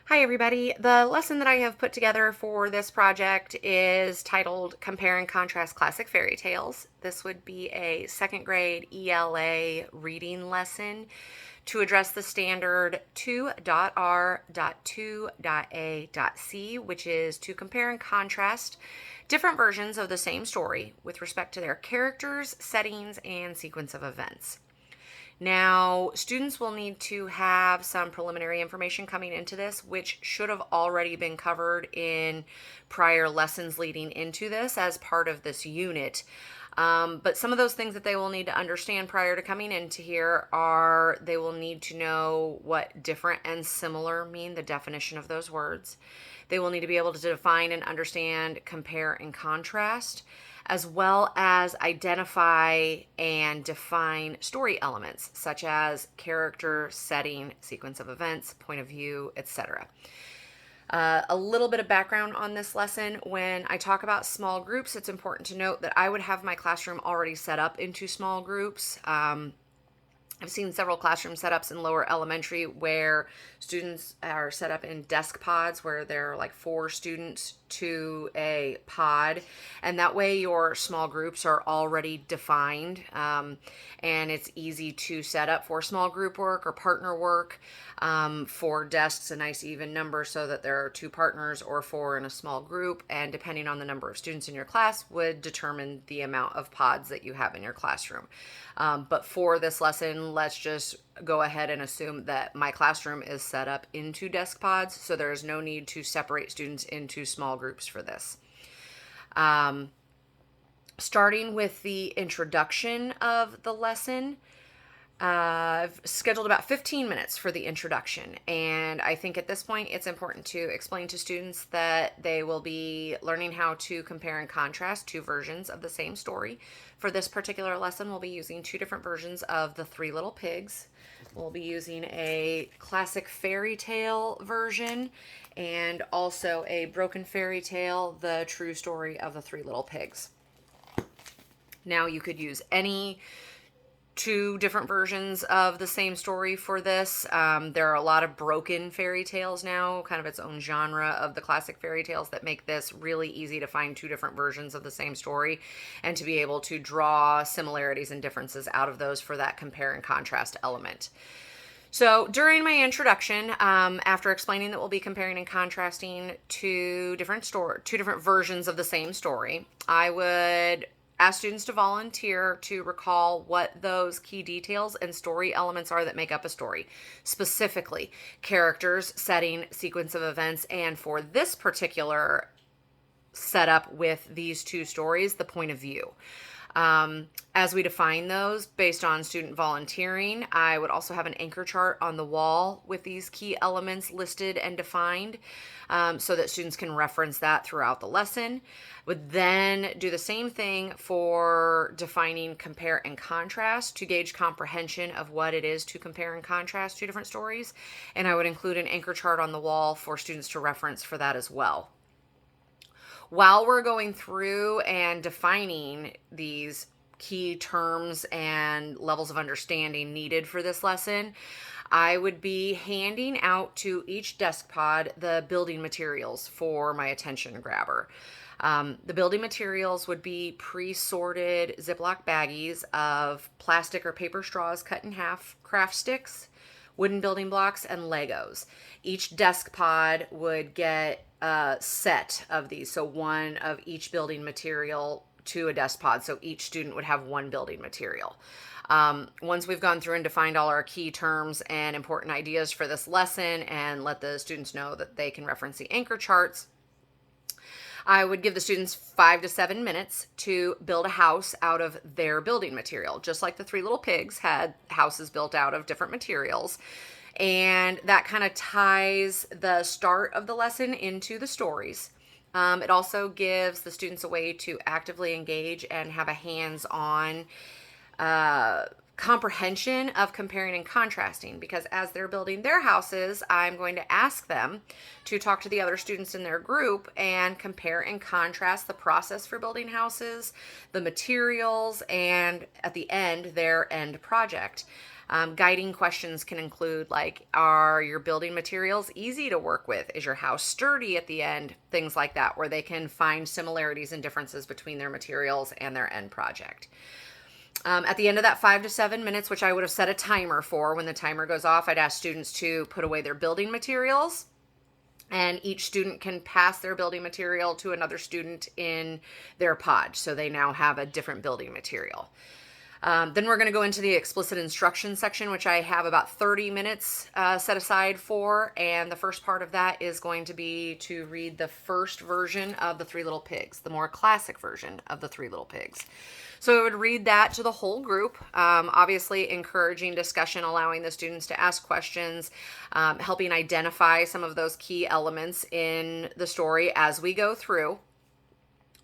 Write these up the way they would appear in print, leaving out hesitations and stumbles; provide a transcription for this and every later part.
Hi everybody. The lesson that I have put together for this project is titled Compare and Contrast Classic Fairy Tales. This would be a second grade ELA reading lesson to address the standard 2.R.2.A.C, which is to compare and contrast different versions of the same story with respect to their characters, settings, and sequence of events. Now, students will need to have some preliminary information coming into this, which should have already been covered in prior lessons leading into this as part of this unit. But some of those things that they will need to understand prior to coming into here are they will need to know what different and similar mean, the definition of those words. They will need to be able to define and understand compare and contrast, as well as identify and define story elements such as character, setting, sequence of events, point of view, etc. A little bit of background on this lesson. When I talk about small groups, it's important to note that I would have my classroom already set up into small groups. I've seen several classroom setups in lower elementary where students are set up in desk pods where there are like 4 students to a pod, and that way your small groups are already defined, and it's easy to set up for small group work or partner work. For desks, a nice even number so that there are 2 partners or 4 in a small group, and depending on the number of students in your class would determine the amount of pods that you have in your classroom. But for this lesson, let's just go ahead and assume that my classroom is set up into desk pods, so there is no need to separate students into small groups for this. Starting with the introduction of the lesson, I've scheduled about 15 minutes for the introduction, and I think at this point it's important to explain to students that they will be learning how to compare and contrast 2 versions of the same story. For this particular lesson, we'll be using 2 different versions of The 3 Little Pigs. We'll be using a classic fairy tale version and also a broken fairy tale, The True Story of the 3 Little Pigs. Now, you could use any 2 different versions of the same story for this. There are a lot of broken fairy tales now, kind of its own genre of the classic fairy tales, that make this really easy to find 2 different versions of the same story and to be able to draw similarities and differences out of those for that compare and contrast element. So during my introduction, after explaining that we'll be comparing and contrasting 2 different versions of the same story, I would ask students to volunteer to recall what those key details and story elements are that make up a story. Specifically, characters, setting, sequence of events, and for this particular setup with these 2 stories, the point of view. As we define those based on student volunteering, I would also have an anchor chart on the wall with these key elements listed and defined, so that students can reference that throughout the lesson. Would then do the same thing for defining compare and contrast to gauge comprehension of what it is to compare and contrast 2 different stories. And I would include an anchor chart on the wall for students to reference for that as well. While we're going through and defining these key terms and levels of understanding needed for this lesson, I would be handing out to each desk pod the building materials for my attention grabber. The building materials would be pre-sorted Ziploc baggies of plastic or paper straws cut in half, craft sticks, wooden building blocks, and Legos. Each desk pod would get a set of these, so 1 of each building material to a desk pod, so each student would have 1 building material. Once we've gone through and defined all our key terms and important ideas for this lesson and let the students know that they can reference the anchor charts, I would give the students 5 to 7 minutes to build a house out of their building material, just like the 3 Little Pigs had houses built out of different materials. And that kind of ties the start of the lesson into the stories. It also gives the students a way to actively engage and have a hands-on comprehension of comparing and contrasting, because as they're building their houses, I'm going to ask them to talk to the other students in their group and compare and contrast the process for building houses, the materials, and at the end, their end project. Guiding questions can include like, are your building materials easy to work with? Is your house sturdy at the end? Things like that, where they can find similarities and differences between their materials and their end project. At the end of that 5 to 7 minutes, which I would have set a timer for, when the timer goes off, I'd ask students to put away their building materials. And each student can pass their building material to another student in their pod. So they now have a different building material. Then we're going to go into the explicit instruction section, which I have about 30 minutes set aside for. And the first part of that is going to be to read the first version of The Three Little Pigs, the more classic version of The Three Little Pigs. So I would read that to the whole group, obviously encouraging discussion, allowing the students to ask questions, helping identify some of those key elements in the story as we go through.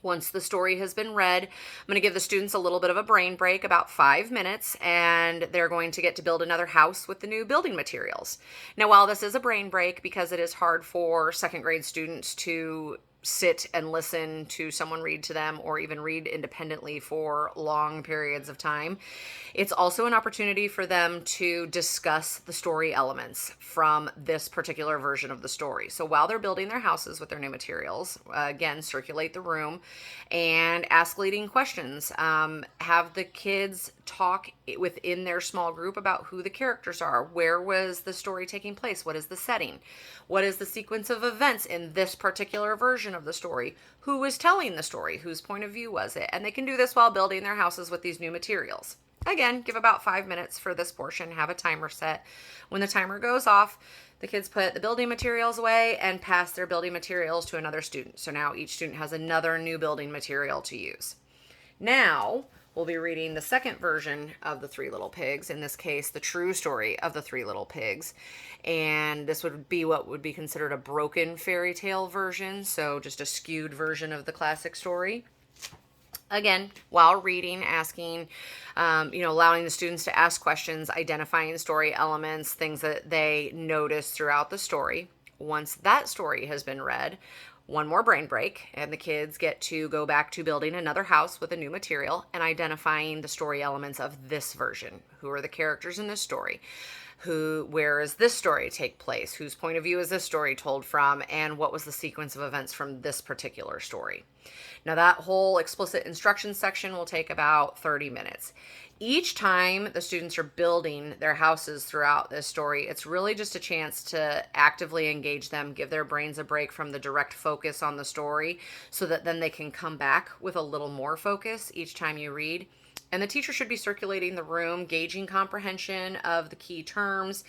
Once the story has been read, I'm going to give the students a little bit of a brain break, about 5 minutes, and they're going to get to build another house with the new building materials. Now, while this is a brain break, because it is hard for second grade students to sit and listen to someone read to them or even read independently for long periods of time, it's also an opportunity for them to discuss the story elements from this particular version of the story. So while they're building their houses with their new materials, again, circulate the room and ask leading questions. Have the kids talk within their small group about who the characters are. Where was the story taking place? What is the setting? What is the sequence of events in this particular version of the story? Who was telling the story? Whose point of view was it? And they can do this while building their houses with these new materials. Again, give about 5 minutes for this portion, have a timer set. When the timer goes off, the kids put the building materials away and pass their building materials to another student. So now each student has another new building material to use. Now, we'll be reading the second version of The Three Little Pigs, in this case, the true story of The Three Little Pigs. And this would be what would be considered a broken fairy tale version, so just a skewed version of the classic story. Again, while reading, asking, allowing the students to ask questions, identifying story elements, things that they notice throughout the story. Once that story has been read, one more brain break, and the kids get to go back to building another house with a new material and identifying the story elements of this version. Who are the characters in this story? Where does this story take place? Whose point of view is this story told from? And what was the sequence of events from this particular story? Now, that whole explicit instruction section will take about 30 minutes. Each time the students are building their houses throughout this story, it's really just a chance to actively engage them, give their brains a break from the direct focus on the story, so that then they can come back with a little more focus each time you read. And the teacher should be circulating the room, gauging comprehension of the key terms,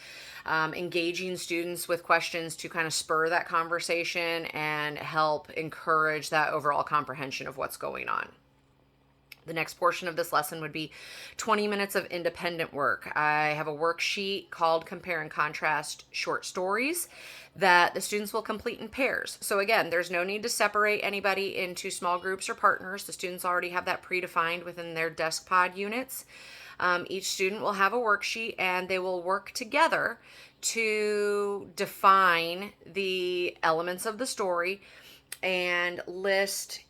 engaging students with questions to kind of spur that conversation and help encourage that overall comprehension of what's going on. The next portion of this lesson would be 20 minutes of independent work. I have a worksheet called Compare and Contrast Short Stories that the students will complete in pairs. So again, there's no need to separate anybody into small groups or partners. The students already have that predefined within their desk pod units. Each student will have a worksheet and they will work together to define the elements of the story and list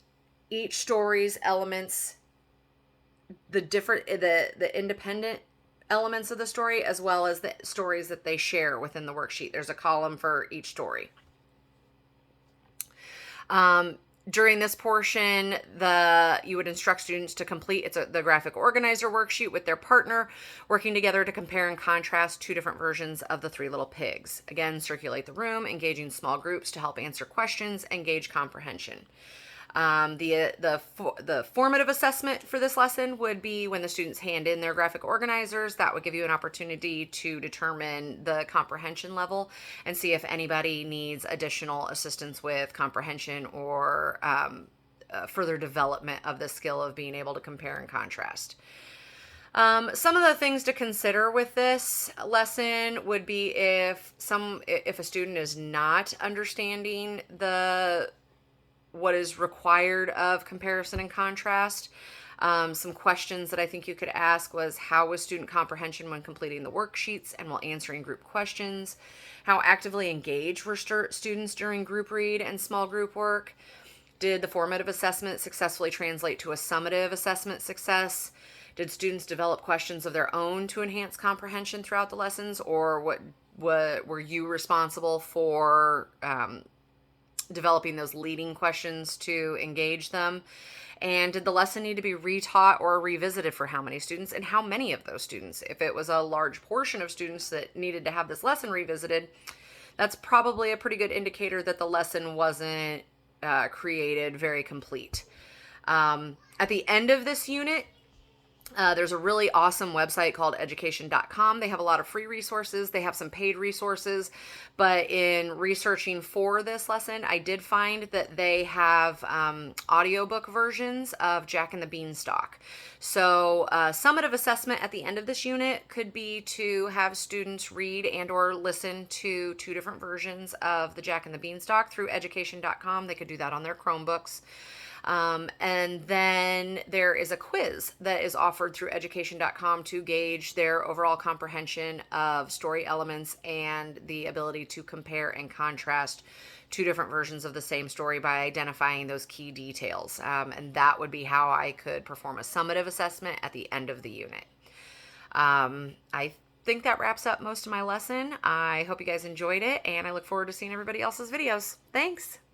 each story's elements, the independent elements of the story, as well as the stories that they share within the worksheet. There's a column for each story. During this portion, you would instruct students to complete the graphic organizer worksheet with their partner, working together to compare and contrast two different versions of The Three Little Pigs. Again, circulate the room, engaging small groups to help answer questions and gauge comprehension. The formative assessment for this lesson would be when the students hand in their graphic organizers. That would give you an opportunity to determine the comprehension level and see if anybody needs additional assistance with comprehension or further development of the skill of being able to compare and contrast. Some of the things to consider with this lesson would be if a student is not understanding what is required of comparison and contrast. Some questions that I think you could ask was, how was student comprehension when completing the worksheets and while answering group questions? How actively engaged were students during group read and small group work? Did the formative assessment successfully translate to a summative assessment success? Did students develop questions of their own to enhance comprehension throughout the lessons, or what were you responsible for developing those leading questions to engage them? And did the lesson need to be retaught or revisited for how many students, and how many of those students? If it was a large portion of students that needed to have this lesson revisited, that's probably a pretty good indicator that the lesson wasn't created very complete. At the end of this unit, there's a really awesome website called education.com. They have a lot of free resources. They have some paid resources. But in researching for this lesson, I did find that they have audiobook versions of Jack and the Beanstalk. So summative assessment at the end of this unit could be to have students read and or listen to 2 different versions of the Jack and the Beanstalk through education.com. They could do that on their Chromebooks. And then there is a quiz that is offered through education.com to gauge their overall comprehension of story elements and the ability to compare and contrast 2 different versions of the same story by identifying those key details. And that would be how I could perform a summative assessment at the end of the unit. I think that wraps up most of my lesson. I hope you guys enjoyed it, and I look forward to seeing everybody else's videos. Thanks.